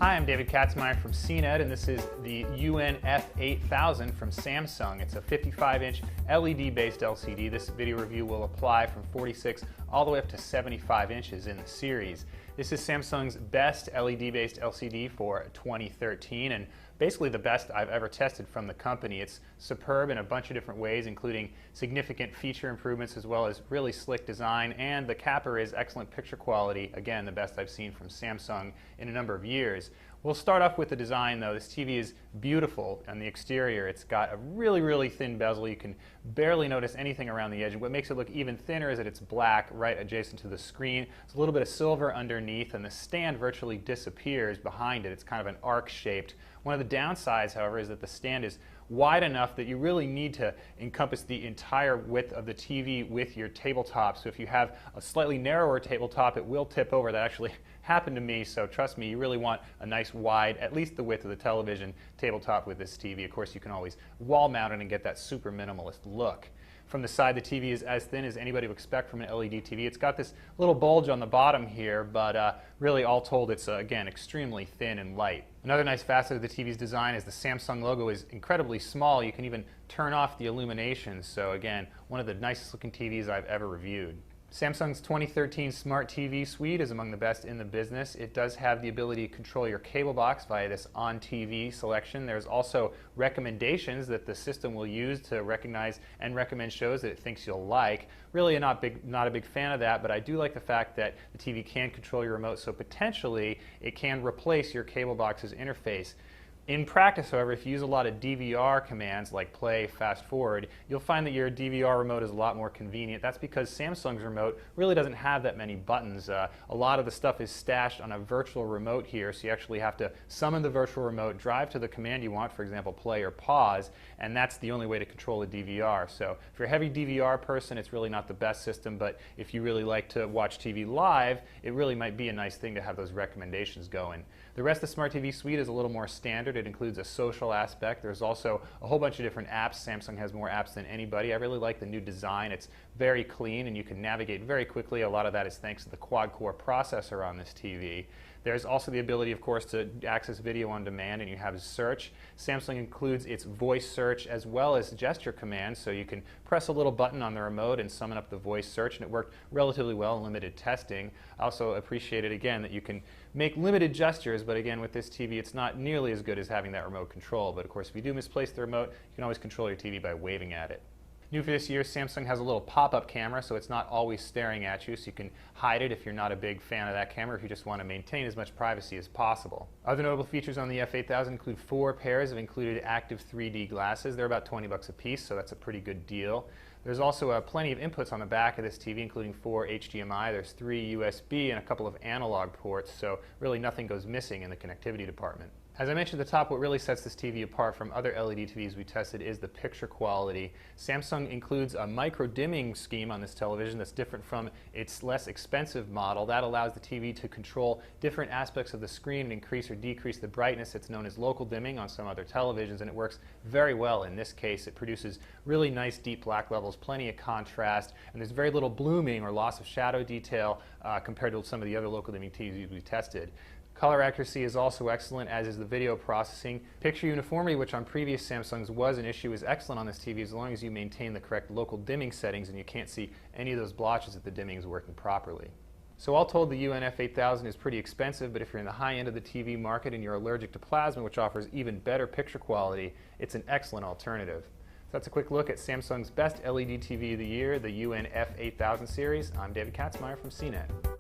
Hi, I'm David Katzmaier from CNET, and this is the UNF8000 from Samsung. It's a 55-inch LED-based LCD. This video review will apply from 46 all the way up to 75 inches in the series. This is Samsung's best LED-based LCD for 2013, and basically the best I've ever tested from the company. It's superb in a bunch of different ways, including significant feature improvements as well as really slick design, and the capper is excellent picture quality, again the best I've seen from Samsung in a number of years. We'll start off with the design though. This TV is beautiful on the exterior. It's got a really thin bezel. You can barely notice anything around the edge. What makes it look even thinner is that it's black right adjacent to the screen. There's a little bit of silver underneath, and the stand virtually disappears behind it. It's kind of an arc shaped. One of the downsides, however, is that the stand is wide enough that you really need to encompass the entire width of the TV with your tabletop. So if you have a slightly narrower tabletop, it will tip over. That actually happened to me, so trust me, you really want a nice wide, at least the width of the television, tabletop with this TV. Of course, you can always wall mount it and get that super minimalist look. From the side, the TV is as thin as anybody would expect from an LED TV. It's got this little bulge on the bottom here, but really all told it's, again, extremely thin and light. Another nice facet of the TV's design is the Samsung logo is incredibly small. You can even turn off the illumination, so again, one of the nicest looking TVs I've ever reviewed. Samsung's 2013 Smart TV Suite is among the best in the business. It does have the ability to control your cable box via this On TV selection. There's also recommendations that the system will use to recognize and recommend shows that it thinks you'll like. Really not a big fan of that, but I do like the fact that the TV can control your remote, so potentially it can replace your cable box's interface. In practice, however, if you use a lot of DVR commands like play, fast forward, you'll find that your DVR remote is a lot more convenient. That's because Samsung's remote really doesn't have that many buttons. A lot of the stuff is stashed on a virtual remote here, so you actually have to summon the virtual remote, drive to the command you want, for example, play or pause, and that's the only way to control the DVR. So if you're a heavy DVR person, it's really not the best system, but if you really like to watch TV live, it really might be a nice thing to have those recommendations going. The rest of the Smart TV Suite is a little more standard. It includes a social aspect. There's also a whole bunch of different apps. Samsung has more apps than anybody. I really like the new design. It's very clean and you can navigate very quickly. A lot of that is thanks to the quad-core processor on this TV. There's also the ability, of course, to access video on demand, and you have search. Samsung includes its voice search as well as gesture commands, so you can press a little button on the remote and summon up the voice search, and it worked relatively well in limited testing. I also appreciated, again, that you can make limited gestures, but again, with this TV, it's not nearly as good as having that remote control. But of course, if you do misplace the remote, you can always control your TV by waving at it. New for this year, Samsung has a little pop-up camera, so it's not always staring at you, so you can hide it if you're not a big fan of that camera, if you just want to maintain as much privacy as possible. Other notable features on the F8000 include 4 pairs of included active 3D glasses. They're about $20 a piece, so that's a pretty good deal. There's also plenty of inputs on the back of this TV, including 4 HDMI. There's 3 USB and a couple of analog ports, so really nothing goes missing in the connectivity department. As I mentioned at the top, what really sets this TV apart from other LED TVs we tested is the picture quality. Samsung includes a micro dimming scheme on this television that's different from its less expensive model. That allows the TV to control different aspects of the screen and increase or decrease the brightness. It's known as local dimming on some other televisions, and it works very well in this case. It produces really nice deep black levels, plenty of contrast, and there's very little blooming or loss of shadow detail compared to some of the other local dimming TVs we tested. Color accuracy is also excellent, as is the video processing. Picture uniformity, which on previous Samsungs was an issue, is excellent on this TV as long as you maintain the correct local dimming settings and you can't see any of those blotches if the dimming is working properly. So all told, the UNF8000 is pretty expensive, but if you're in the high end of the TV market and you're allergic to plasma, which offers even better picture quality, it's an excellent alternative. So that's a quick look at Samsung's best LED TV of the year, the UNF8000 series. I'm David Katzmaier from CNET.